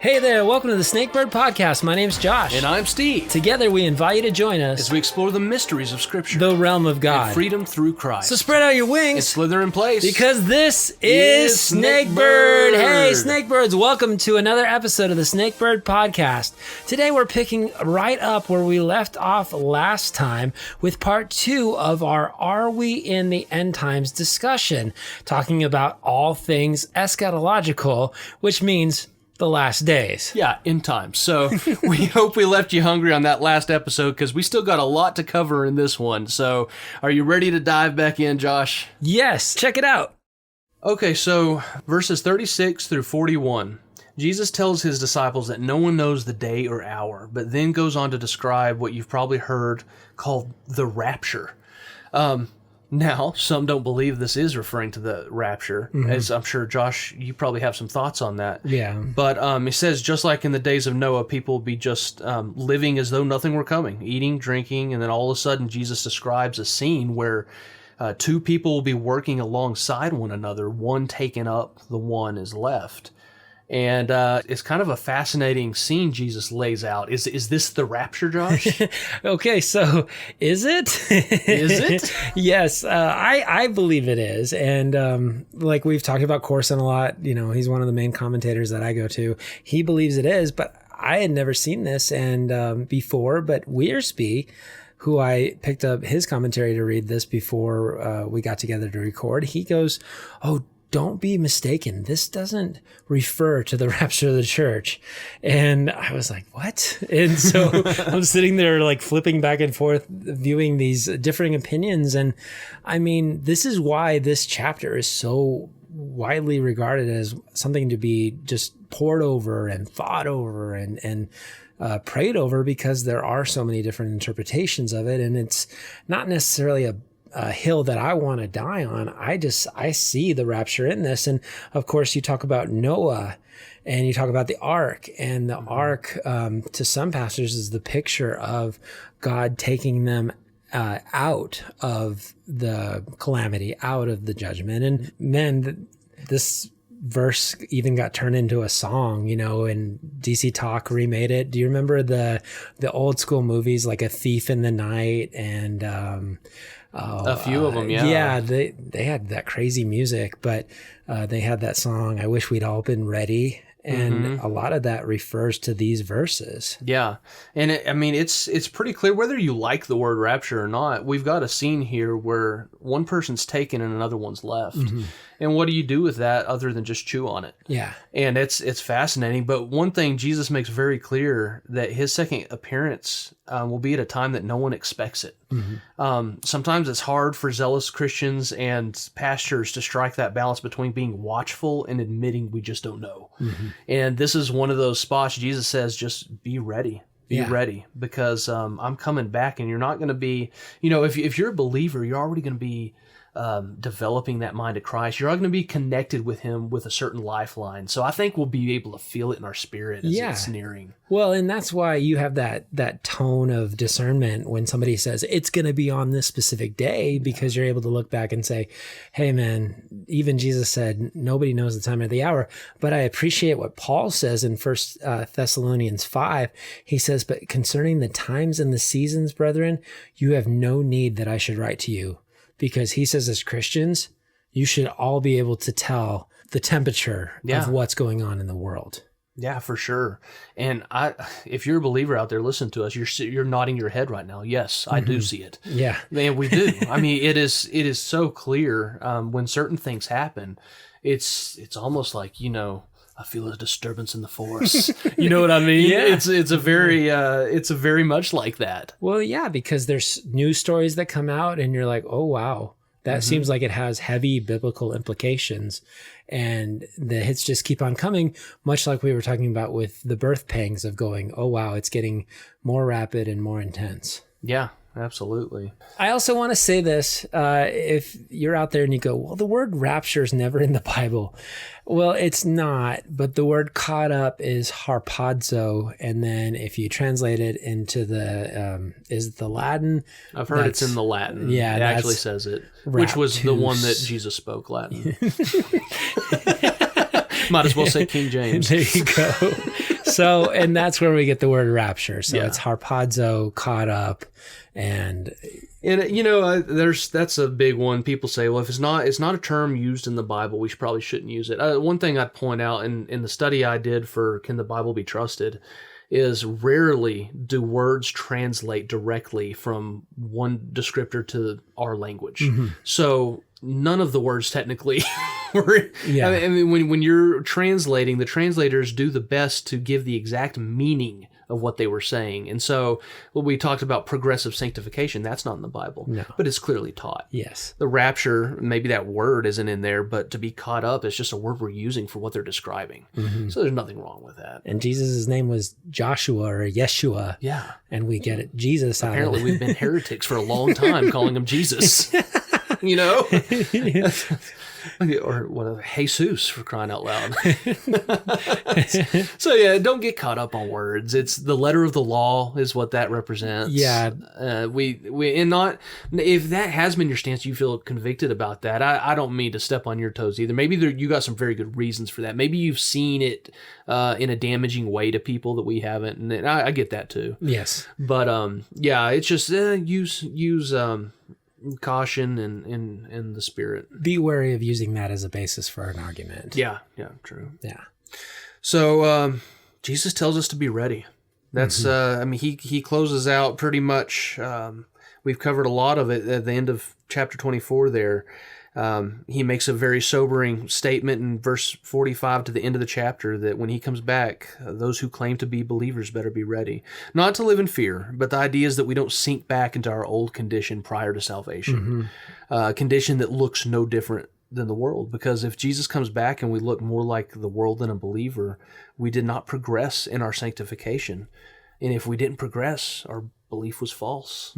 Hey there, welcome to the Snakebird podcast. My name's Josh. And I'm Steve. Together we invite you to join us as we explore the mysteries of Scripture, the realm of God, and freedom through Christ. So spread out your wings and slither in place, because this is Snakebird. Hey, Snakebirds, welcome to another episode of the Snakebird podcast. Today we're picking right up where we left off last time with part 2 of our Are We in the End Times discussion, talking about all things eschatological, which means the last days. Yeah, end times. So we hope we left you hungry on that last episode because we still got a lot to cover in this one. So are you ready to dive back in, Josh? Yes, check it out. Okay, so verses 36 through 41. Jesus tells his disciples that no one knows the day or hour, but then goes on to describe what you've probably heard called the rapture. Now, some don't believe this is referring to the rapture, as I'm sure, Josh, you probably have some thoughts on that. Yeah. But it says, just like in the days of Noah, people will be just living as though nothing were coming, eating, drinking, and then all of a sudden Jesus describes a scene where two people will be working alongside one another, one taken up, the one is left. And it's kind of a fascinating scene Jesus lays out. Is this the rapture, Josh? Okay, so is it? Is it? Yes, I believe it is. And like we've talked about Corson a lot, you know, he's one of the main commentators that I go to. He believes it is, but I had never seen this and before. But Wearsby, who I picked up his commentary to read this before we got together to record, he goes, "Oh, don't be mistaken. This doesn't refer to the rapture of the church." And I was like, what? And so I'm sitting there like flipping back and forth, viewing these differing opinions. And I mean, this is why this chapter is so widely regarded as something to be just poured over and thought over and prayed over, because there are so many different interpretations of it. And it's not necessarily a hill that I want to die on. I see the rapture in this. And of course you talk about Noah and you talk about the ark, and the ark, to some pastors, is the picture of God taking them out of the calamity, out of the judgment. And man, this verse even got turned into a song, you know, and DC Talk remade it. Do you remember the old school movies like A Thief in the Night and a few of them, yeah. Yeah, they had that crazy music, but they had that song, I Wish We'd All Been Ready. And a lot of that refers to these verses. Yeah. And it's pretty clear whether you like the word rapture or not. We've got a scene here where one person's taken and another one's left. And what do you do with that other than just chew on it? Yeah. And it's fascinating. But one thing Jesus makes very clear, that his second appearance will be at a time that no one expects it. Sometimes it's hard for zealous Christians and pastors to strike that balance between being watchful and admitting we just don't know. And this is one of those spots Jesus says, just be ready. Be ready, because I'm coming back, and you're not going to be, you know, if you're a believer, you're already going to be developing that mind of Christ. You're all going to be connected with him with a certain lifeline. So I think we'll be able to feel it in our spirit as it's nearing. Well, and that's why you have that tone of discernment when somebody says it's going to be on this specific day, because you're able to look back and say, hey man, even Jesus said nobody knows the time or the hour. But I appreciate what Paul says in 1 Thessalonians 5. He says, but concerning the times and the seasons, brethren, you have no need that I should write to you. Because he says, as Christians, you should all be able to tell the temperature of what's going on in the world. Yeah, for sure. And if you're a believer out there, listen to us. You're nodding your head right now. Yes, I do see it. Yeah, man, we do. I mean, it is so clear when certain things happen. It's almost like, you know, I feel a disturbance in the force. You know what I mean? Yeah. It's a very much like that. Well, yeah, because there's news stories that come out and you're like, oh, wow, that seems like it has heavy biblical implications. And the hits just keep on coming, much like we were talking about with the birth pangs of going, oh, wow, it's getting more rapid and more intense. Yeah. Absolutely. I also want to say this, if you're out there and you go, well, the word rapture is never in the Bible. Well, it's not, but the word caught up is harpazo. And then if you translate it into is it the Latin? I've heard it's in the Latin. Yeah. It actually says it, which was the one that Jesus spoke Latin. Might as well say King James. There you go. So, and that's where we get the word rapture. So Yeah. it's harpazo, caught up, and that's a big one. People say, well, if it's not a term used in the Bible, we probably shouldn't use it. One thing I'd point out in the study I did for Can the Bible Be Trusted is rarely do words translate directly from one descriptor to our language. Mm-hmm. So none of the words technically were. Yeah. I mean, when you're translating, the translators do the best to give the exact meaning of what they were saying. And so when we talked about progressive sanctification, that's not in the Bible, No. but it's clearly taught. yes. The rapture, maybe that word isn't in there, but to be caught up is just a word we're using for what they're describing. Mm-hmm. So there's nothing wrong with that. And Jesus' name was Joshua or Yeshua. Yeah. And we get it, Jesus out Apparently of it. we've been heretics for a long time calling him Jesus. You know? Or what? Jesus, for crying out loud. So yeah, don't get caught up on words. It's the letter of the law is what that represents. Yeah. We and not if that has been your stance, you feel convicted about that. I don't mean to step on your toes either. Maybe you got some very good reasons for that. Maybe you've seen it in a damaging way to people that we haven't, and I get that too. Yes. But yeah, it's just use caution and the Spirit. Be wary of using that as a basis for an argument. Yeah, true. Yeah. So Jesus tells us to be ready. That's I mean he closes out pretty much. We've covered a lot of it at the end of chapter 24 there. He makes a very sobering statement in verse 45 to the end of the chapter that when he comes back, those who claim to be believers better be ready. Not to live in fear, but the idea is that we don't sink back into our old condition prior to salvation. A condition that looks no different than the world. Because if Jesus comes back and we look more like the world than a believer, we did not progress in our sanctification. And if we didn't progress, our belief was false.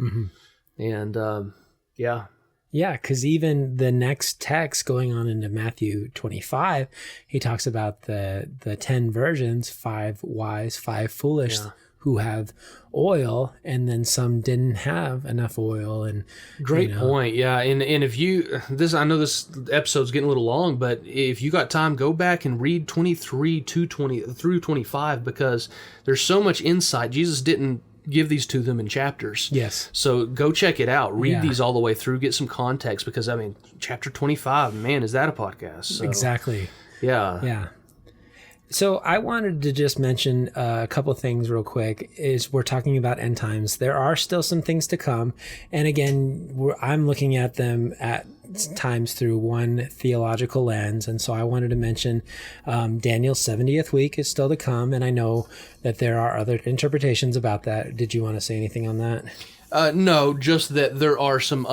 And yeah. Yeah, because even the next text going on into Matthew 25, he talks about the 10 virgins, 5 wise, 5 foolish, who have oil, and then some didn't have enough oil. And Great point. Yeah, and if I know this episode's getting a little long, but if you got time, go back and read 23 through 25 because there's so much insight. Jesus didn't give these to them in chapters. Yes. So go check it out. Read these all the way through. Get some context because, I mean, chapter 25, man, is that a podcast? So, exactly. Yeah. Yeah. So I wanted to just mention a couple things real quick. Is we're talking about end times. There are still some things to come. And again, I'm looking at them at times through one theological lens. And so I wanted to mention Daniel's 70th week is still to come. And I know that there are other interpretations about that. Did you want to say anything on that? No, just that there are some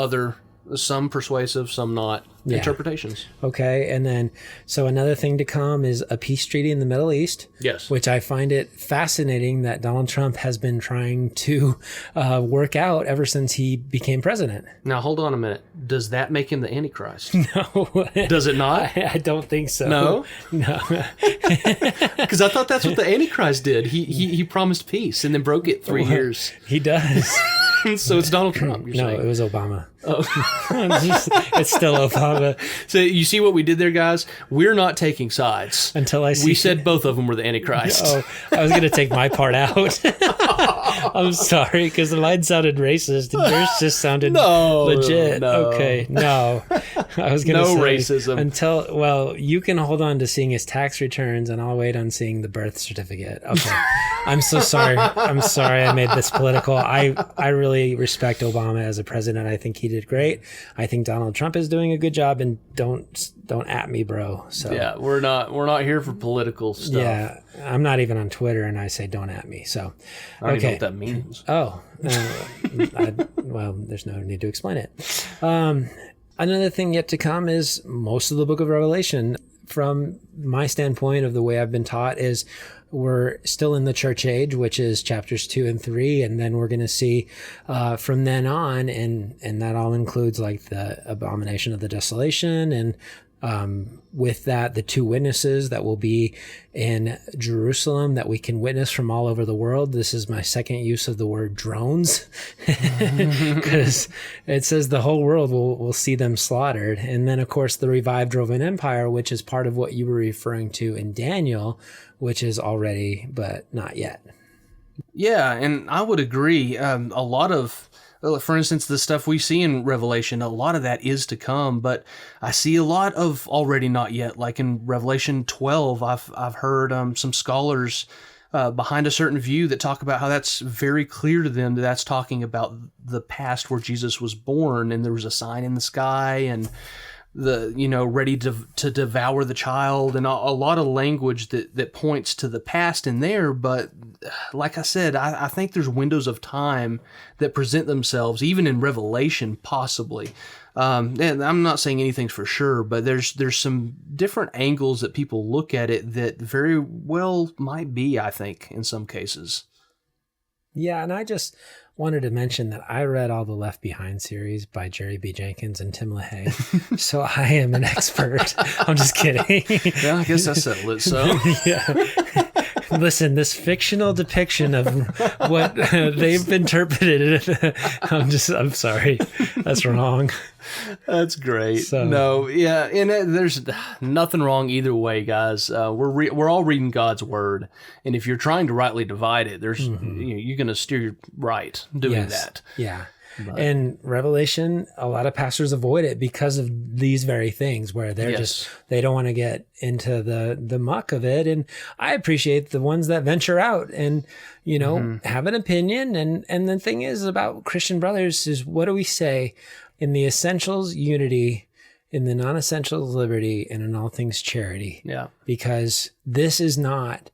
persuasive, some not interpretations. Okay. And then, so another thing to come is a peace treaty in the Middle East. Yes. Which I find it fascinating that Donald Trump has been trying to work out ever since he became president. Now, hold on a minute. Does that make him the Antichrist? No. Does it not? I don't think so. No? No. Because I thought that's what the Antichrist did. He promised peace and then broke it 3 years. He does. So it's Donald Trump, you're No, saying. it was Obama. Oh. It's still Obama. So you see what we did there, guys? We're not taking sides. Until I see... We said both of them were the Antichrist. Oh, I was going to take my part out. I'm sorry, because mine sounded racist and yours just sounded legit. No. Okay, no. I was going to No say... racism. Well, you can hold on to seeing his tax returns and I'll wait on seeing the birth certificate. Okay. I'm so sorry. I'm sorry I made this political. I really respect Obama as a president. I think he did great. I think Donald Trump is doing a good job, and don't at me, bro. So Yeah, we're not here for political stuff. yeah, I'm not even on Twitter, and I say don't at me. So I don't even know what that means. Oh, well, there's no need to explain it. Another thing yet to come is most of the book of Revelation, from my standpoint of the way I've been taught, is we're still in the church age, which is chapters 2 and 3. And then we're going to see from then on, and that all includes like the abomination of the desolation and With that, the 2 witnesses that will be in Jerusalem that we can witness from all over the world. This is my second use of the word drones, because it says the whole world will see them slaughtered. And then, of course, the revived Roman Empire, which is part of what you were referring to in Daniel, which is already, but not yet. Yeah, and I would agree. A lot of, for instance, the stuff we see in Revelation, a lot of that is to come, but I see a lot of already not yet. Like in Revelation 12, I've heard some scholars behind a certain view that talk about how that's very clear to them that that's talking about the past where Jesus was born and there was a sign in the sky and ready to devour the child, and a lot of language that points to the past in there. But like I said, I think there's windows of time that present themselves, even in Revelation, possibly. And I'm not saying anything's for sure, but there's some different angles that people look at it that very well might be, I think, in some cases. Yeah, and I just wanted to mention that I read all the Left Behind series by Jerry B. Jenkins and Tim LaHaye, so I am an expert. I'm just kidding. Yeah, I guess that settled it, so. Yeah. Listen, this fictional depiction of what they've interpreted, I'm sorry. That's wrong. That's great. So, no, yeah, and there's nothing wrong either way, guys. We're all reading God's word, and if you're trying to rightly divide it, there's you're going to steer right doing that. Yeah. And Revelation, a lot of pastors avoid it because of these very things where they're they don't want to get into the muck of it. And I appreciate the ones that venture out and, have an opinion. And the thing is about Christian brothers is, what do we say? In the essentials, unity; in the non-essentials, liberty; and in all things, charity. Yeah. Because this is not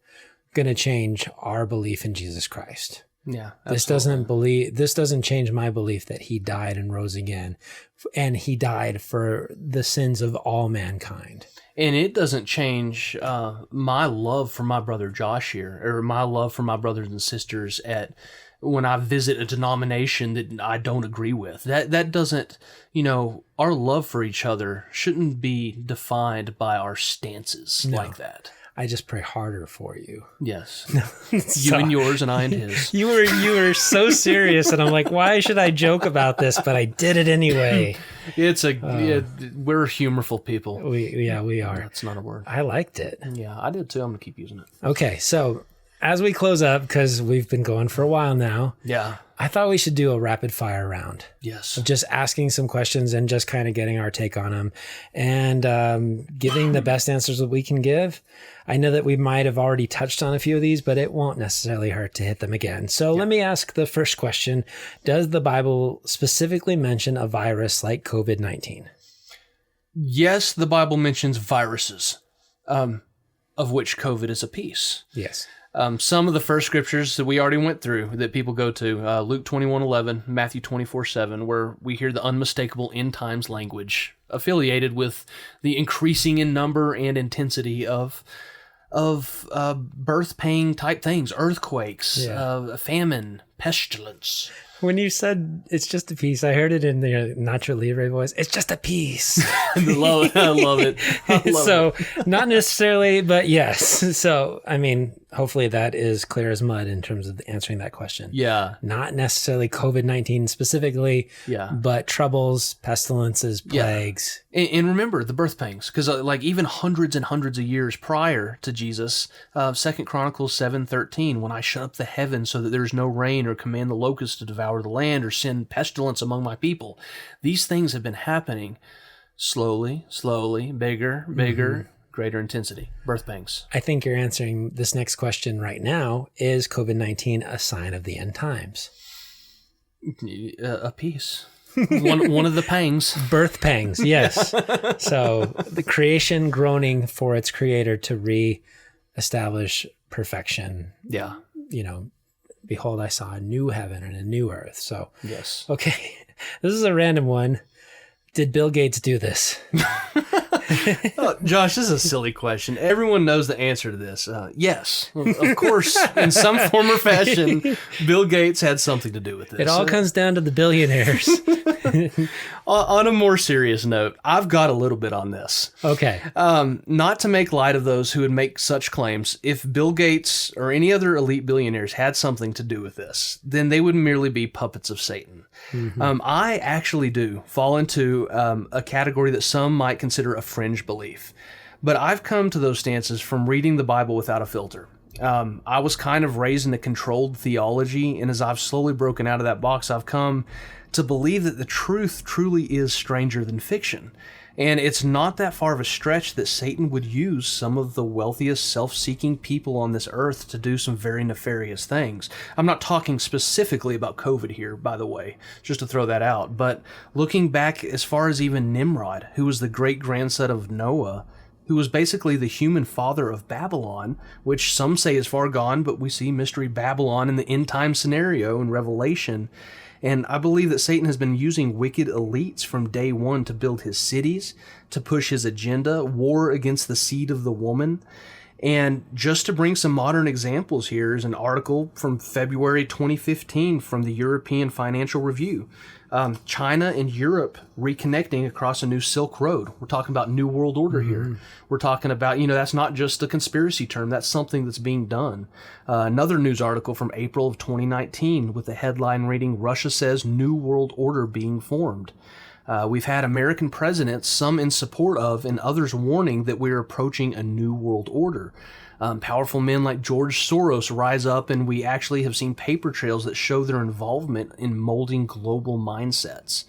going to change our belief in Jesus Christ. Yeah. Absolutely. This doesn't change my belief that he died and rose again, and he died for the sins of all mankind. And it doesn't change my love for my brother Josh here, or my love for my brothers and sisters when I visit a denomination that I don't agree with. That doesn't, our love for each other shouldn't be defined by our stances like that. I just pray harder for you. Yes. You and yours and I and his. You were so serious, and I'm like, why should I joke about this? But I did it anyway. We're humorful people. We are. That's not a word. I liked it. Yeah, I did too. I'm going to keep using it. Okay, so as we close up, because we've been going for a while now. Yeah. I thought we should do a rapid fire round. Yes. Of just asking some questions and just kind of getting our take on them and giving the best answers that we can give. I know that we might have already touched on a few of these, but it won't necessarily hurt to hit them again. So let me ask the first question. Does the Bible specifically mention a virus like COVID-19? Yes, the Bible mentions viruses, of which COVID is a piece. Yes. Some of the first scriptures that we already went through that people go to, Luke 21:11, Matthew 24:7, where we hear the unmistakable end times language affiliated with the increasing in number and intensity of birth pain type things, earthquakes, famine, pestilence. When you said it's just a piece, I heard it in the Nacho Libre voice. It's just a piece. I love it. So not necessarily, but yes. So, I mean, hopefully that is clear as mud in terms of answering that question. Yeah. Not necessarily COVID-19 specifically, but troubles, pestilences, plagues. And remember the birth pangs, because even hundreds and hundreds of years prior to Jesus, 2 Chronicles 7:13, when I shut up the heavens so that there's no rain or command the locusts to devour the land or send pestilence among my people. These things have been happening slowly, bigger, greater intensity, birth pangs. I think you're answering this next question right now. Is COVID-19 a sign of the end times? A piece. One of the pangs. Birth pangs, yes. So the creation groaning for its creator to re-establish perfection. Yeah. Behold, I saw a new heaven and a new earth. So, yes. Okay. This is a random one. Did Bill Gates do this? Oh, Josh, this is a silly question. Everyone knows the answer to this. Yes, of course, in some form or fashion, Bill Gates had something to do with this. It all comes down to the billionaires. On a more serious note, I've got a little bit on this. Okay. Not to make light of those who would make such claims, if Bill Gates or any other elite billionaires had something to do with this, then they would merely be puppets of Satan. Mm-hmm. I actually do fall into a category that some might consider a fringe belief. But I've come to those stances from reading the Bible without a filter. I was kind of raised in a controlled theology, and as I've slowly broken out of that box, I've come to believe that the truth truly is stranger than fiction. And it's not that far of a stretch that Satan would use some of the wealthiest, self-seeking people on this earth to do some very nefarious things. I'm not talking specifically about COVID here, by the way, just to throw that out. But looking back as far as even Nimrod, who was the great-grandson of Noah, who was basically the human father of Babylon, which some say is far gone, but we see Mystery Babylon in the end-time scenario in Revelation. And I believe that Satan has been using wicked elites from day one to build his cities, to push his agenda, war against the seed of the woman. And just to bring some modern examples here is an article from February 2015 from the European Financial Review. China and Europe reconnecting across a new Silk Road. We're talking about New World Order here. We're talking about, that's not just a conspiracy term. That's something that's being done. Another news article from April of 2019 with the headline reading, Russia says New World Order being formed. We've had American presidents, some in support of and others warning that we're approaching a New World Order. Powerful men like George Soros rise up, and we actually have seen paper trails that show their involvement in molding global mindsets.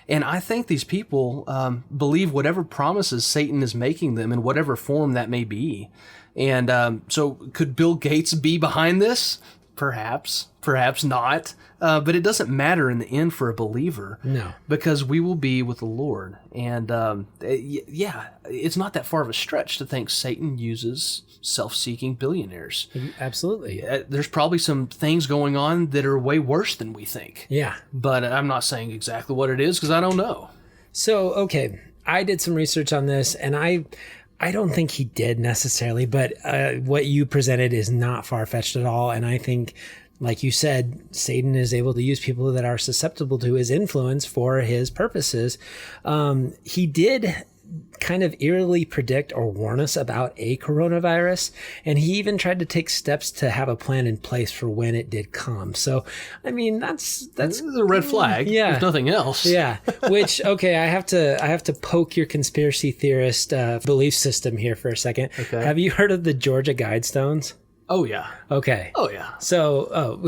And I think these people believe whatever promises Satan is making them in whatever form that may be. And so could Bill Gates be behind this? Perhaps, perhaps not. But it doesn't matter in the end for a believer. No. Because we will be with the Lord. And it's not that far of a stretch to think Satan uses self-seeking billionaires. Absolutely. There's probably some things going on that are way worse than we think. Yeah. But I'm not saying exactly what it is because I don't know. So, okay, I did some research on this, and I don't think he did necessarily, but what you presented is not far-fetched at all. And I think, like you said, Satan is able to use people that are susceptible to his influence for his purposes. He did kind of eerily predict or warn us about a coronavirus, and he even tried to take steps to have a plan in place for when it did come. So, I mean, that's a red flag, yeah, if nothing else. Yeah. Which, okay, I have to poke your conspiracy theorist belief system here for a second. Okay. Have you heard of the Georgia Guidestones? Oh, yeah. Okay. Oh, yeah. So,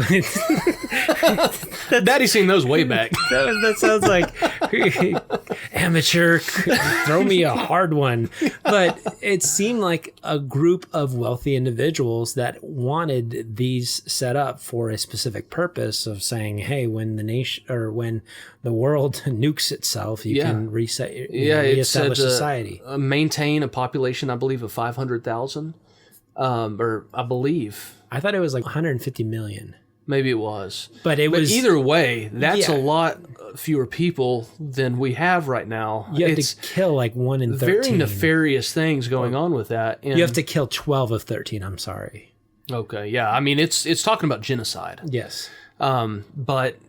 Daddy's seen those way back. That sounds like amateur, throw me a hard one. But it seemed like a group of wealthy individuals that wanted these set up for a specific purpose of saying, hey, when the nation or when the world nukes itself, you can reset, reestablish society. Maintain a population, I believe, of 500,000. Or I believe. I thought it was like 150 million. Maybe it was. But was... either way, that's a lot fewer people than we have right now. You have to kill like 1 in 13. Very nefarious things going on with that. And you have to kill 12 of 13, I'm sorry. Okay, yeah. I mean, it's talking about genocide. Yes. But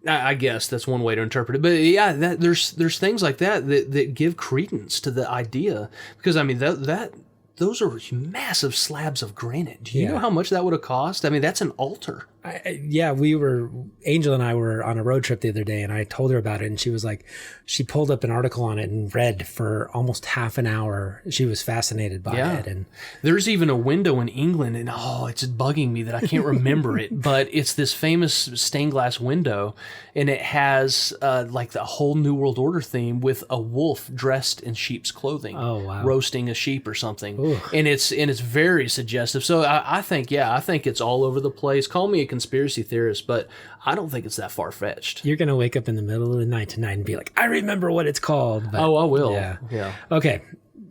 I guess that's one way to interpret it. But yeah, there's things like that give credence to the idea. Because, I mean, those are massive slabs of granite. Do you know how much that would have cost? I mean, that's an altar. Angel and I were on a road trip the other day, and I told her about it, and she was like, she pulled up an article on it and read for almost half an hour. She was fascinated by it. And there's even a window in England, and it's bugging me that I can't remember it, but it's this famous stained glass window, and it has like the whole New World Order theme with a wolf dressed in sheep's clothing, roasting a sheep or something. Ooh. And it's very suggestive. So I think it's all over the place. Call me a conspiracy theorist, but I don't think it's that far-fetched. You're going to wake up in the middle of the night tonight and be like, I remember what it's called. But, I will. Yeah. Okay.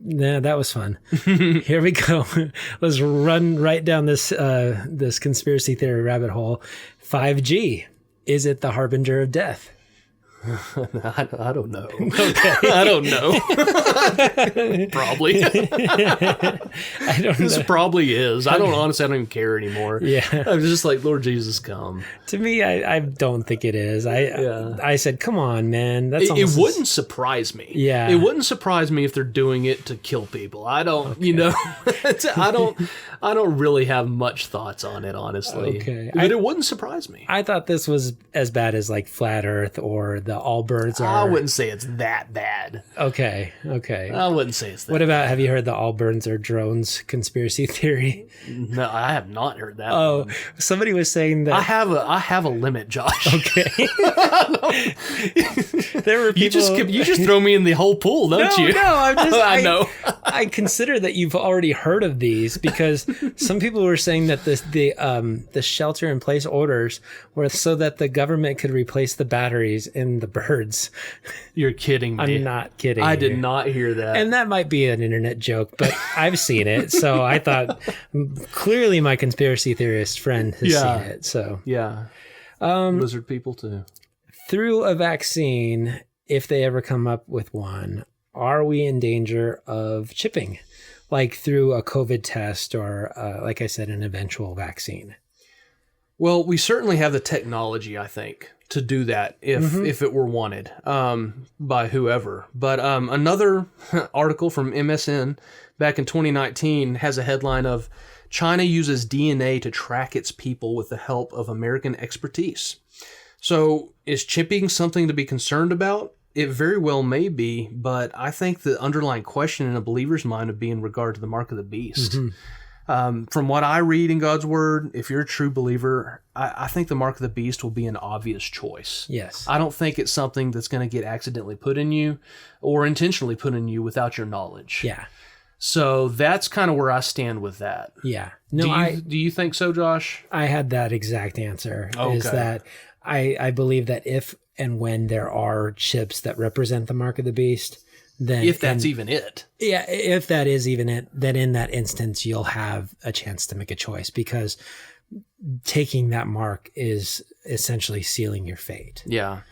Yeah, that was fun. Here we go. Let's run right down this conspiracy theory rabbit hole. 5G. Is it the harbinger of death? I don't know. Okay. I don't know. Probably. I don't This know. probably is. I don't even care anymore. Yeah. I'm just like, Lord Jesus, come. To me, I don't think it is. I said, come on, man. That's It wouldn't surprise me. Yeah. It wouldn't surprise me if they're doing it to kill people. I don't, you know, I don't really have much thoughts on it, honestly. Okay. But it wouldn't surprise me. I thought this was as bad as like Flat Earth or the all birds are. I wouldn't say it's that bad. Okay. I wouldn't say it's that What about, have you heard the all birds are drones conspiracy theory? No, I have not heard that. Oh, one. somebody was saying that. I have a limit, Josh. Okay. There were people. You just throw me in the whole pool, don't you? No, I'm just. I know. I consider that you've already heard of these because some people were saying that the shelter in place orders were so that the government could replace the batteries in the birds. You're kidding me. I'm not kidding. I did not hear that. And that might be an internet joke, but I've seen it. So I thought clearly my conspiracy theorist friend has seen it. So yeah. Lizard people too. Through a vaccine, if they ever come up with one, are we in danger of chipping? Like through a COVID test or, like I said, an eventual vaccine? Well, we certainly have the technology, I think, to do that if it were wanted by whoever. But another article from MSN back in 2019 has a headline of China uses DNA to track its people with the help of American expertise. So is chipping something to be concerned about? It very well may be, but I think the underlying question in a believer's mind would be in regard to the mark of the beast. From what I read in God's word, if you're a true believer, I think the mark of the beast will be an obvious choice. Yes. I don't think it's something that's going to get accidentally put in you or intentionally put in you without your knowledge. Yeah. So that's kind of where I stand with that. Yeah. No, do you think so, Josh? I had that exact answer. Okay. Is that I believe that if and when there are chips that represent the mark of the beast, then If that's even it. Yeah, if that is even it, then in that instance, you'll have a chance to make a choice because taking that mark is essentially sealing your fate. Yeah.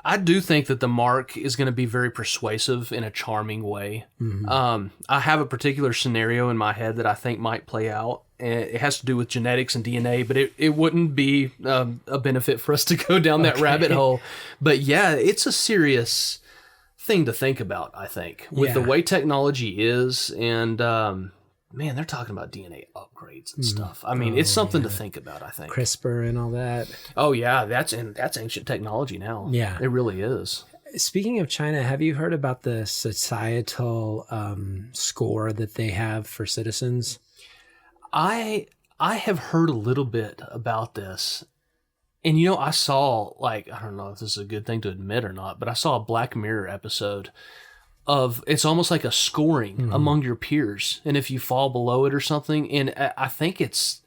I do think that the mark is going to be very persuasive in a charming way. I have a particular scenario in my head that I think might play out. It has to do with genetics and DNA, but it wouldn't be a benefit for us to go down that rabbit hole. But yeah, it's a serious thing to think about, I think, with the way technology is. And man, they're talking about DNA upgrades and stuff. I mean, it's something to think about, I think. CRISPR and all that. Oh, yeah, that's ancient technology now. Yeah. It really is. Speaking of China, have you heard about the societal score that they have for citizens? I have heard a little bit about this. And, you know, I saw, like, I don't know if this is a good thing to admit or not, but I saw a Black Mirror episode of, it's almost like a scoring among your peers. And if you fall below it or something, and I think it's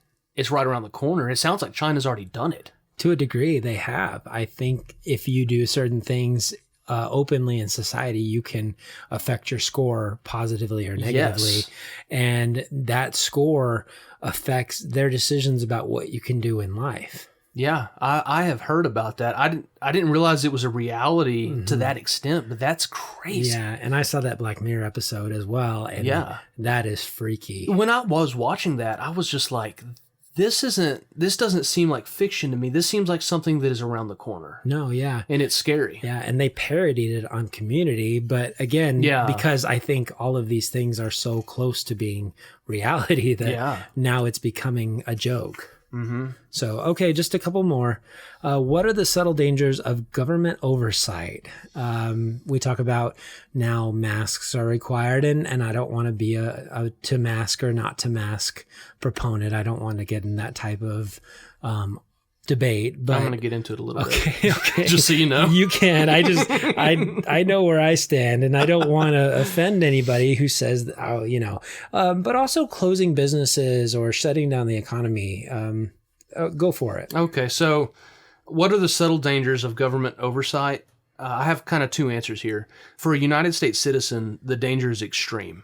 right around the corner. It sounds like China's already done it. To a degree, they have. I think if you do certain things openly in society, you can affect your score positively or negatively. Yes. And that score affects their decisions about what you can do in life. Yeah, I have heard about that. I didn't realize it was a reality to that extent, but that's crazy. Yeah, and I saw that Black Mirror episode as well, and that is freaky. When I was watching that, I was just like, this doesn't seem like fiction to me. This seems like something that is around the corner. No, yeah. And it's scary. Yeah, and they parodied it on Community, but again, because I think all of these things are so close to being reality that now it's becoming a joke. So, okay, just a couple more. What are the subtle dangers of government oversight? We talk about now masks are required, and I don't want to be a to mask or not to mask proponent. I don't want to get in that type of debate. But I'm going to get into it a little bit. Okay. Just so you know. You can. I know where I stand, and I don't want to offend anybody who says, but also closing businesses or shutting down the economy. Go for it. Okay, so what are the subtle dangers of government oversight? I have kind of two answers here. For a United States citizen, the danger is extreme,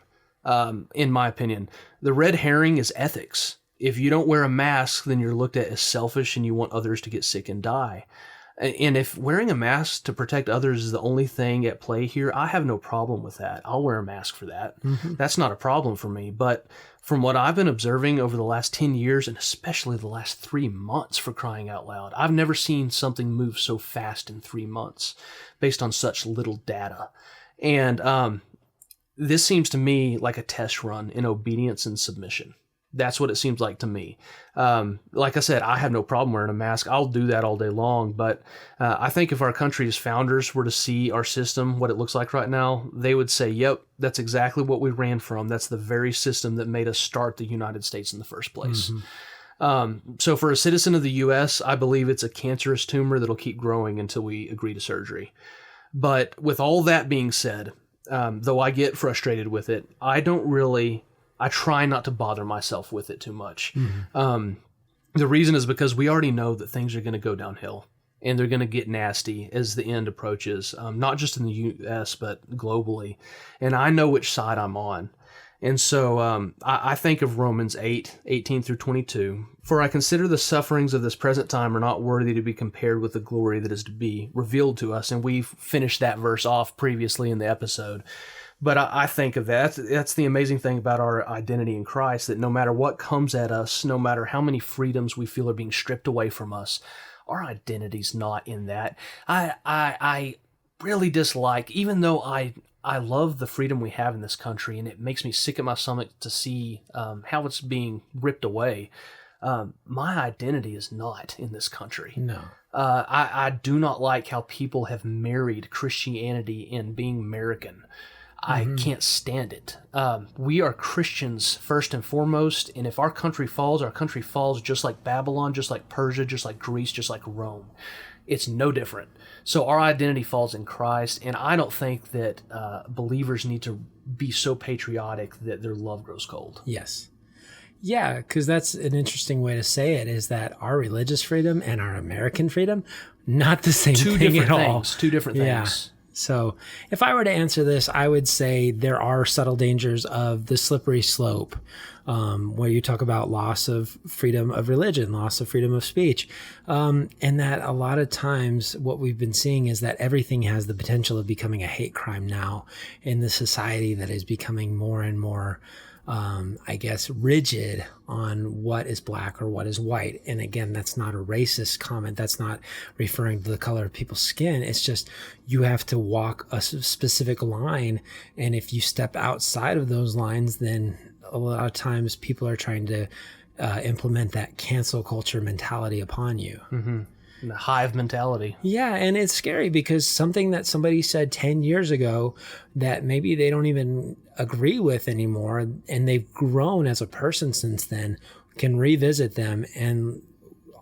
in my opinion. The red herring is ethics. If you don't wear a mask, then you're looked at as selfish and you want others to get sick and die. And if wearing a mask to protect others is the only thing at play here, I have no problem with that. I'll wear a mask for that. That's not a problem for me. But from what I've been observing over the last 10 years, and especially the last 3 months, for crying out loud, I've never seen something move so fast in 3 months based on such little data. And this seems to me like a test run in obedience and submission. That's what it seems like to me. Like I said, I have no problem wearing a mask. I'll do that all day long. But I think if our country's founders were to see our system, what it looks like right now, they would say, yep, that's exactly what we ran from. That's the very system that made us start the United States in the first place. So for a citizen of the U.S., I believe it's a cancerous tumor that'll keep growing until we agree to surgery. But with all that being said, though I get frustrated with it, I try not to bother myself with it too much. The reason is because we already know that things are going to go downhill and they're going to get nasty as the end approaches, not just in the U.S., but globally. And I know which side I'm on. And so I think of Romans 8:18 through 22. For I consider the sufferings of this present time are not worthy to be compared with the glory that is to be revealed to us. And we've finished that verse off previously in the episode. But I think of that. That's the amazing thing about our identity in Christ, that no matter what comes at us, no matter how many freedoms we feel are being stripped away from us, our identity's not in that. I really dislike, even though I love the freedom we have in this country, and it makes me sick at my stomach to see how it's being ripped away. My identity is not in this country. No. I do not like how people have married Christianity in being American. I can't stand it. We are Christians first and foremost, and if our country falls just like Babylon, just like Persia, just like Greece, just like Rome. It's no different. So our identity falls in Christ, and I don't think that believers need to be so patriotic that their love grows cold. Yes. Yeah, because that's an interesting way to say it, is that our religious freedom and our American freedom, not the same thing at all. Two different things. Yeah. So if I were to answer this, I would say there are subtle dangers of the slippery slope, where you talk about loss of freedom of religion, loss of freedom of speech, and that a lot of times what we've been seeing is that everything has the potential of becoming a hate crime now in the society that is becoming more and more rigid on what is black or what is white. And again, that's not a racist comment. That's not referring to the color of people's skin. It's just, you have to walk a specific line. And if you step outside of those lines, then a lot of times people are trying to implement that cancel culture mentality upon you. The hive mentality. Yeah, and it's scary because something that somebody said 10 years ago that maybe they don't even agree with anymore, and they've grown as a person since then, can revisit them and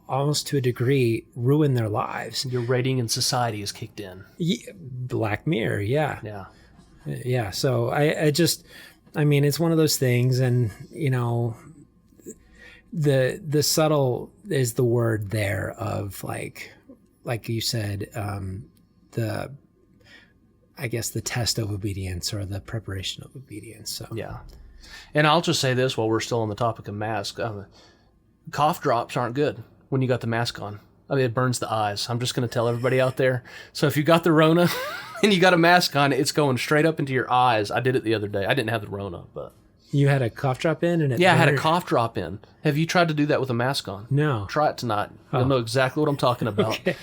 almost to a degree ruin their lives. Your rating in society is kicked in. Yeah, Black Mirror, yeah. Yeah. Yeah, so I mean, it's one of those things, and, you know, the subtle is the word there of like you said, the test of obedience or the preparation of obedience. So yeah. And I'll just say this while we're still on the topic of masks. Cough drops aren't good when you got the mask on. I mean, it burns the eyes. I'm just going to tell everybody out there. So if you got the Rona and you got a mask on, it's going straight up into your eyes. I did it the other day. I didn't have the Rona, but... You had a cough drop in? And I had a cough drop in. Have you tried to do that with a mask on? No. Try it tonight. You'll know exactly what I'm talking about. Okay.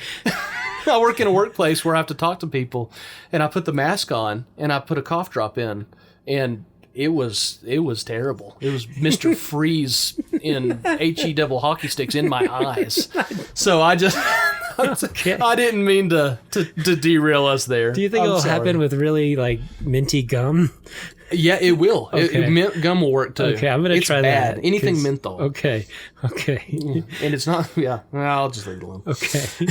I work in a workplace where I have to talk to people, and I put the mask on, and I put a cough drop in, and it was terrible. It was Mr. Freeze in HE double hockey sticks in my eyes. So I just... Okay. I didn't mean to derail us there. Do you think it'll happen with really like minty gum? Yeah, it will. Okay. Mint gum will work too. Okay, I'm going to try bad. that. Anything menthol. Okay. And it's not, yeah, I'll just leave it alone. Okay.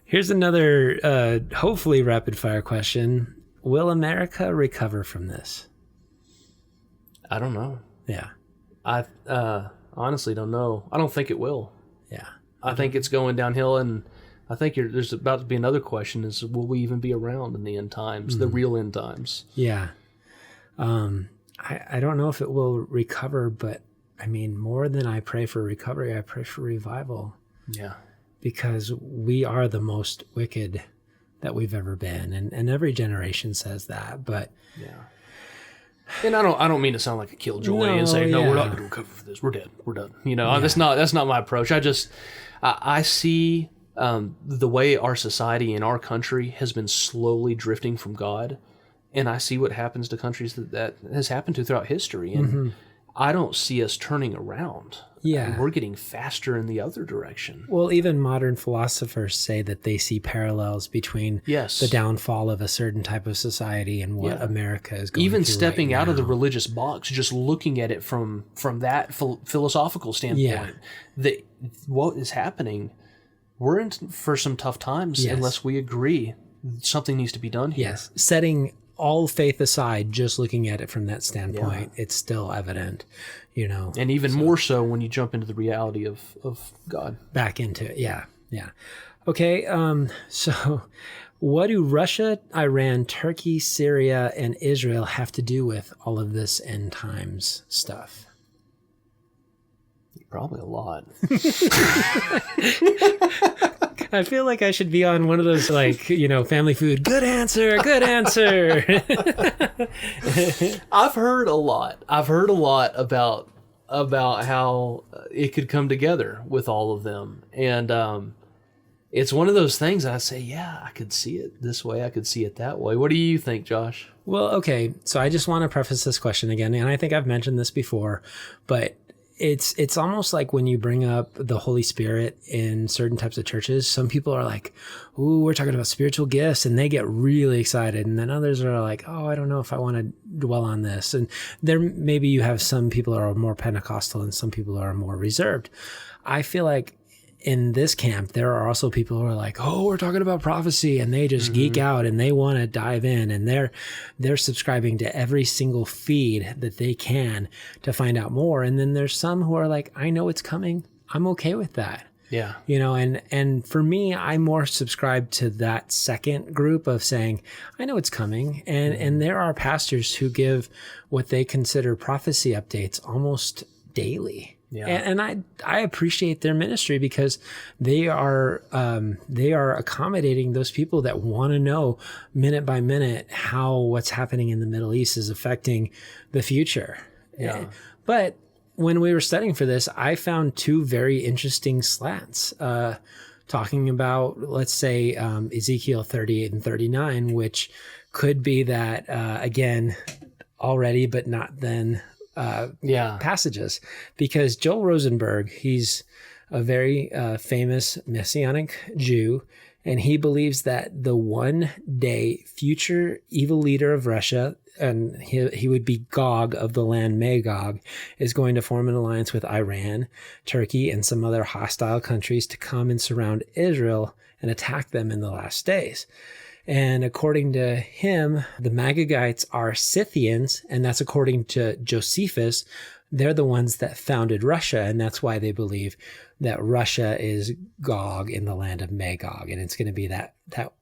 Here's another, hopefully rapid fire question. Will America recover from this? I don't know. Yeah. I honestly don't know. I don't think it will. Yeah. I think it's going downhill, and I think there's about to be another question: is will we even be around in the end times, the real end times? Yeah. I don't know if it will recover, but I mean, more than I pray for recovery, I pray for revival. Yeah. because we are the most wicked that we've ever been. And every generation says that, but yeah. And I don't mean to sound like a killjoy and say, no, we're not going to recover for this. We're dead. We're done. That's not my approach. I see the way our society and our country has been slowly drifting from God. And I see what happens to countries that has happened to throughout history. And I don't see us turning around. Yeah. I mean, we're getting faster in the other direction. Well, even modern philosophers say that they see parallels between the downfall of a certain type of society and what America is going even through stepping right out now. of the religious box, just looking at it from that philosophical standpoint, that what is happening, we're in for some tough times unless we agree something needs to be done here. Yes, setting all faith aside, just looking at it from that standpoint, it's still evident, And even more so when you jump into the reality of God. Back into it, yeah. Okay, so what do Russia, Iran, Turkey, Syria, and Israel have to do with all of this end times stuff? Probably a lot. I feel like I should be on one of those, Family Food. Good answer. I've heard a lot. About how it could come together with all of them. And it's one of those things I say, I could see it this way. I could see it that way. What do you think, Josh? Well, okay. So I just want to preface this question again. And I think I've mentioned this before, but it's almost like when you bring up the Holy Spirit in certain types of churches, some people are like, ooh, we're talking about spiritual gifts, and they get really excited. And then others are like, oh, I don't know if I want to dwell on this. And there, maybe you have some people are more Pentecostal and some people are more reserved. I feel like in this camp, there are also people who are like, oh, we're talking about prophecy, and they just geek out and they want to dive in, and they're subscribing to every single feed that they can to find out more. And then there's some who are like, I know it's coming. I'm okay with that. Yeah. And for me, I more subscribe to that second group of saying, I know it's coming. And there are pastors who give what they consider prophecy updates almost daily. Yeah. And I appreciate their ministry because they are accommodating those people that want to know minute by minute how what's happening in the Middle East is affecting the future. Yeah. But when we were studying for this, I found two very interesting slants talking about, let's say, Ezekiel 38 and 39, which could be that, again, already, but not then. Passages, because Joel Rosenberg, he's a very famous Messianic Jew, and he believes that the one day future evil leader of Russia, and he would be Gog of the land Magog, is going to form an alliance with Iran, Turkey, and some other hostile countries to come and surround Israel and attack them in the last days. And according to him, the Magagites are Scythians, and that's according to Josephus. They're the ones that founded Russia, and that's why they believe that Russia is Gog in the land of Magog, and it's going to be that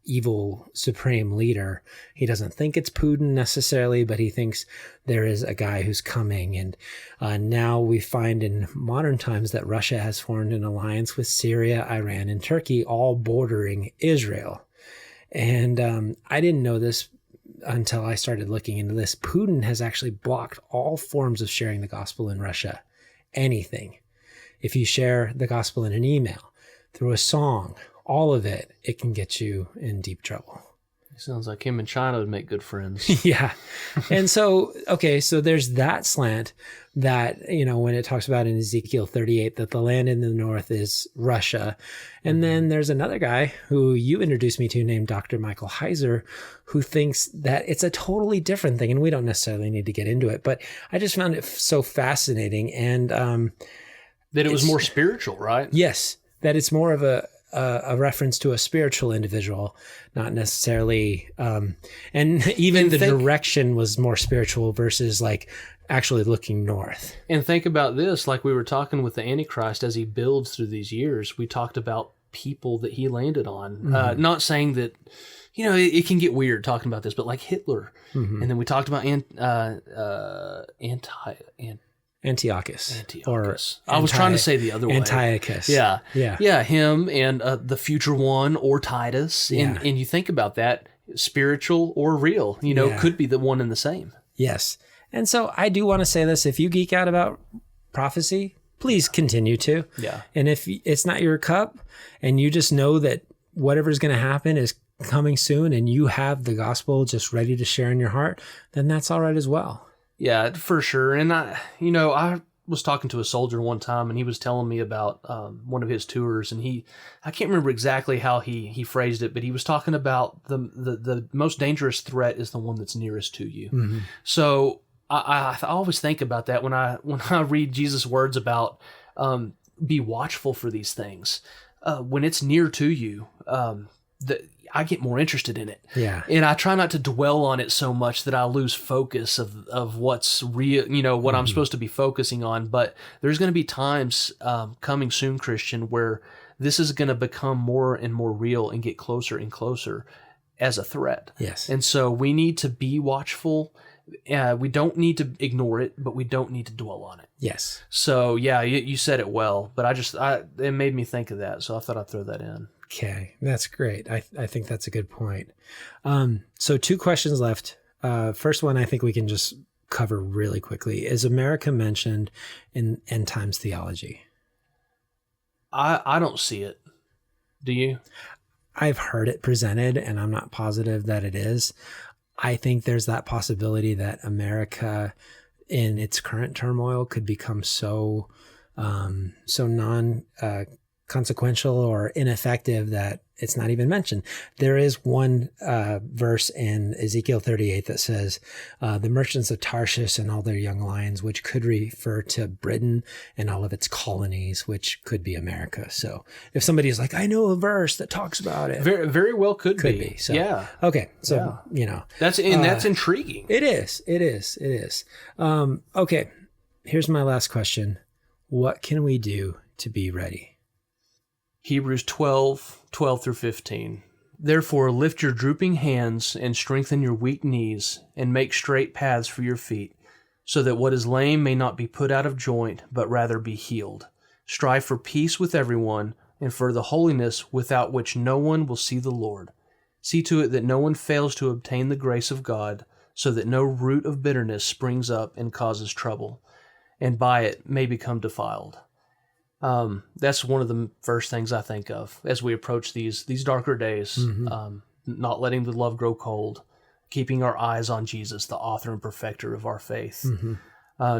evil supreme leader. He doesn't think it's Putin necessarily, but he thinks there is a guy who's coming. And now we find in modern times that Russia has formed an alliance with Syria, Iran, and Turkey, all bordering Israel. And I didn't know this until I started looking into this. Putin has actually blocked all forms of sharing the gospel in Russia. Anything. If you share the gospel in an email, through a song, all of it, it can get you in deep trouble. Sounds like him and China would make good friends. Yeah. And so, okay, so there's that slant that, when it talks about in Ezekiel 38, that the land in the north is Russia. And then there's another guy who you introduced me to named Dr. Michael Heiser, who thinks that it's a totally different thing. And we don't necessarily need to get into it, but I just found it so fascinating. And that it was more spiritual, right? Yes, that it's more of a reference to a spiritual individual, not necessarily, and even the direction was more spiritual versus like actually looking north. And think about this, like we were talking with the Antichrist as he builds through these years, we talked about people that he landed on. Not saying that, it can get weird talking about this, but like Hitler. And then we talked about Antiochus. Antiochus. I was trying to say the other way. Antiochus. Yeah. Yeah. Yeah, him and the future one, or Titus. And you think about that, spiritual or real, could be the one and the same. Yes. And so I do want to say this. If you geek out about prophecy, please continue to. Yeah. And if it's not your cup and you just know that whatever's going to happen is coming soon and you have the gospel just ready to share in your heart, then that's all right as well. Yeah, for sure. And I was talking to a soldier one time, and he was telling me about one of his tours, and I can't remember exactly how he phrased it, but he was talking about the most dangerous threat is the one that's nearest to you. Mm-hmm. So I always think about that when I read Jesus' words about be watchful for these things. When it's near to you, I get more interested in it. Yeah. And I try not to dwell on it so much that I lose focus of what's real, what I'm supposed to be focusing on. But there's going to be times coming soon, Christian, where this is going to become more and more real and get closer and closer as a threat. Yes. And so we need to be watchful. We don't need to ignore it, but we don't need to dwell on it. Yes. So yeah, you said it well, but it made me think of that. So I thought I'd throw that in. Okay, that's great. I think that's a good point. So 2 questions left. First one, I think we can just cover really quickly. Is America mentioned in end times theology? I don't see it. Do you? I've heard it presented, and I'm not positive that it is. I think there's that possibility that America, in its current turmoil, could become so consequential or ineffective that it's not even mentioned. There is one verse in Ezekiel 38 that says, the merchants of Tarshish and all their young lions, which could refer to Britain and all of its colonies, which could be America. So if somebody is like, I know a verse that talks about it. Very, very well could be. So, yeah. Okay. So, That's intriguing. It is. Okay. Here's my last question. What can we do to be ready? Hebrews 12:12-15. Therefore lift your drooping hands and strengthen your weak knees and make straight paths for your feet, so that what is lame may not be put out of joint, but rather be healed. Strive for peace with everyone and for the holiness without which no one will see the Lord. See to it that no one fails to obtain the grace of God, so that no root of bitterness springs up and causes trouble, and by it may become defiled. That's one of the first things I think of as we approach these darker days. Mm-hmm. Not letting the love grow cold, keeping our eyes on Jesus, the author and perfecter of our faith. Mm-hmm.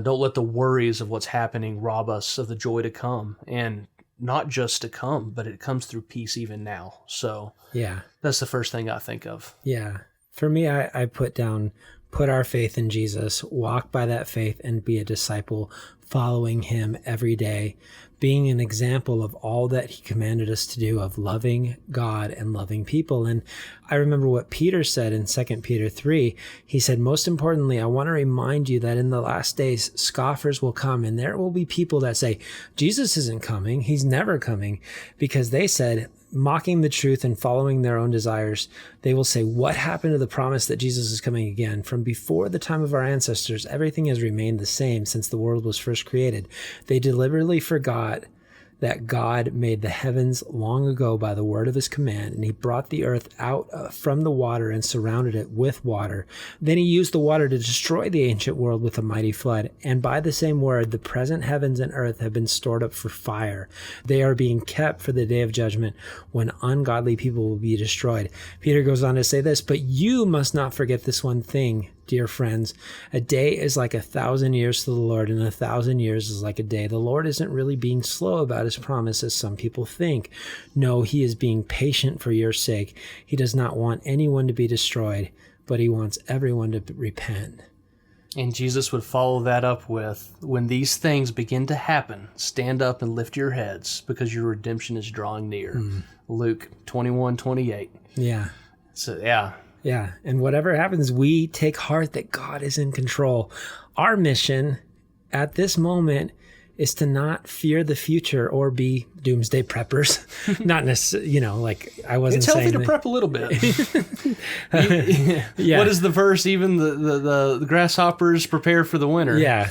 Don't let the worries of what's happening rob us of the joy to come, and not just to come, but it comes through peace even now. So yeah, that's the first thing I think of. Yeah. For me, I put our faith in Jesus, walk by that faith, and be a disciple following him every day, being an example of all that he commanded us to do, of loving God and loving people. And I remember what Peter said in 2 Peter 3. He said, most importantly, I want to remind you that in the last days, scoffers will come, and there will be people that say, Jesus isn't coming. He's never coming, because they said, mocking the truth and following their own desires, they will say, what happened to the promise that Jesus is coming again? From before the time of our ancestors, everything has remained the same since the world was first created. They deliberately forgot that God made the heavens long ago by the word of his command, and he brought the earth out from the water and surrounded it with water. Then he used the water to destroy the ancient world with a mighty flood. And by the same word, the present heavens and earth have been stored up for fire. They are being kept for the day of judgment, when ungodly people will be destroyed. Peter goes on to say this, but you must not forget this one thing, dear friends. A day is like 1,000 years to the Lord, and 1,000 years is like a day. The Lord isn't really being slow about his promise, as some people think. No, he is being patient for your sake. He does not want anyone to be destroyed, but he wants everyone to repent. And Jesus would follow that up with, when these things begin to happen, stand up and lift your heads, because your redemption is drawing near. Luke 21:28. Yeah. So, yeah. Yeah. And whatever happens, we take heart that God is in control. Our mission at this moment is to not fear the future or be doomsday preppers. Not necessarily, like I wasn't saying. It's healthy to prep a little bit. Yeah. What is the verse? Even the grasshoppers prepare for the winter. Yeah.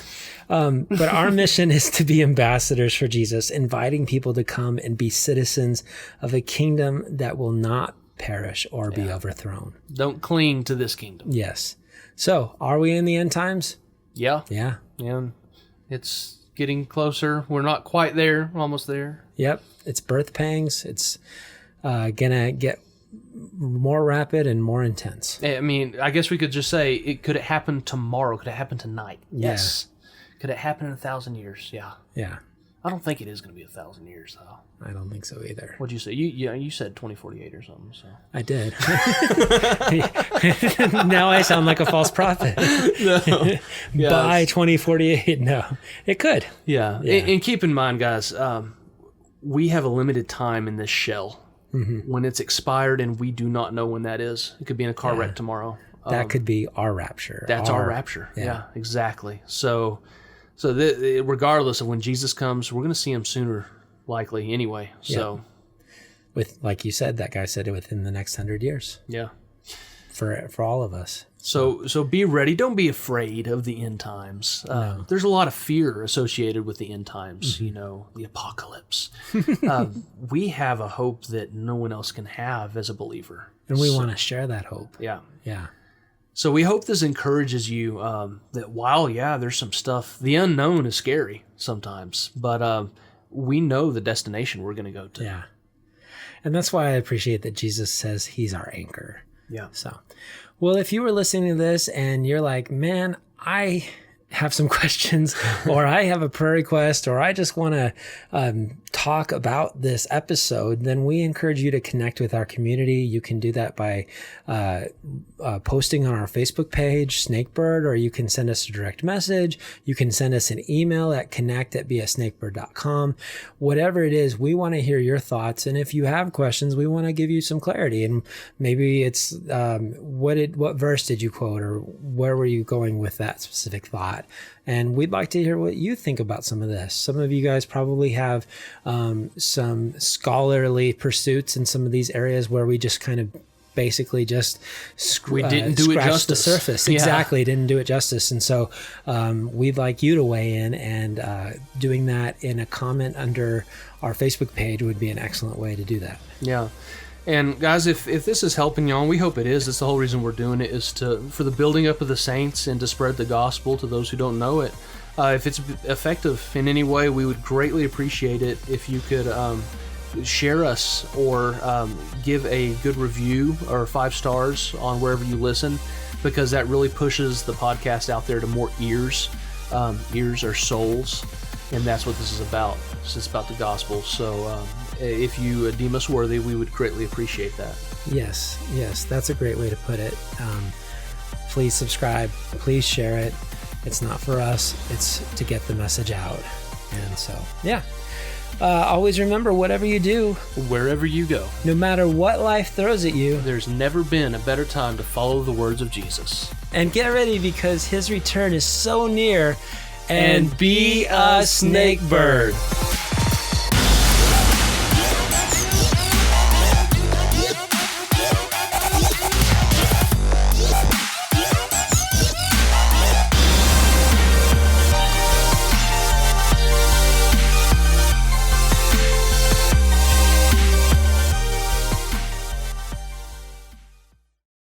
But our mission is to be ambassadors for Jesus, inviting people to come and be citizens of a kingdom that will not perish or be overthrown. Don't cling to this kingdom. Yes. So, are we in the end times? Yeah. Yeah. And it's getting closer. We're not quite there. We're almost there. Yep. It's birth pangs. It's going to get more rapid and more intense. I mean, I guess we could just say, could it happen tomorrow? Could it happen tonight? Yeah. Yes. Could it happen in 1,000 years? Yeah. Yeah. I don't think it is going to be 1,000 years, though. I don't think so either. What'd you say? You said 2048 or something. So I did. Now I sound like a false prophet. Yes. By 2048, no. It could. Yeah. And keep in mind, guys, we have a limited time in this shell. Mm-hmm. When it's expired, and we do not know when that is. It could be in a car wreck tomorrow. That could be our rapture. That's our rapture. Yeah, exactly. So regardless of when Jesus comes, we're going to see him sooner, likely anyway. So, with like you said, that guy said it within the next 100 years. Yeah, for all of us. So be ready. Don't be afraid of the end times. No. There's a lot of fear associated with the end times. Mm-hmm. You know, the apocalypse. We have a hope that no one else can have as a believer, and we want to share that hope. Yeah. Yeah. So we hope this encourages you that while, there's some stuff, the unknown is scary sometimes, but we know the destination we're going to go to. Yeah. And that's why I appreciate that Jesus says he's our anchor. Yeah. So, well, if you were listening to this and you're like, man, I have some questions, or I have a prayer request, or I just want to talk about this episode, then we encourage you to connect with our community. You can do that by posting on our Facebook page, Snakebird, or you can send us a direct message. You can send us an email at connect@snakebird.com. Whatever it is, we want to hear your thoughts. And if you have questions, we want to give you some clarity. And maybe it's what verse did you quote, or where were you going with that specific thought? And we'd like to hear what you think about some of this. Some of you guys probably have some scholarly pursuits in some of these areas where we just kind of basically just didn't do it justice. The surface. Yeah. Exactly, didn't do it justice. And so we'd like you to weigh in, and doing that in a comment under our Facebook page would be an excellent way to do that. Yeah. And guys, if this is helping you on, we hope it is. That's the whole reason we're doing it, is for the building up of the saints and to spread the gospel to those who don't know it. If it's effective in any way, we would greatly appreciate it if you could share us, or give a good review or 5 stars on wherever you listen, because that really pushes the podcast out there to more ears. Ears are souls, and that's what this is about. It's about the gospel. So if you deem us worthy, we would greatly appreciate that. Yes, that's a great way to put it. Please subscribe, please share it. It's not for us, it's to get the message out. And so, always remember, whatever you do, wherever you go, no matter what life throws at you, there's never been a better time to follow the words of Jesus. And get ready, because his return is so near. And be a snakebird.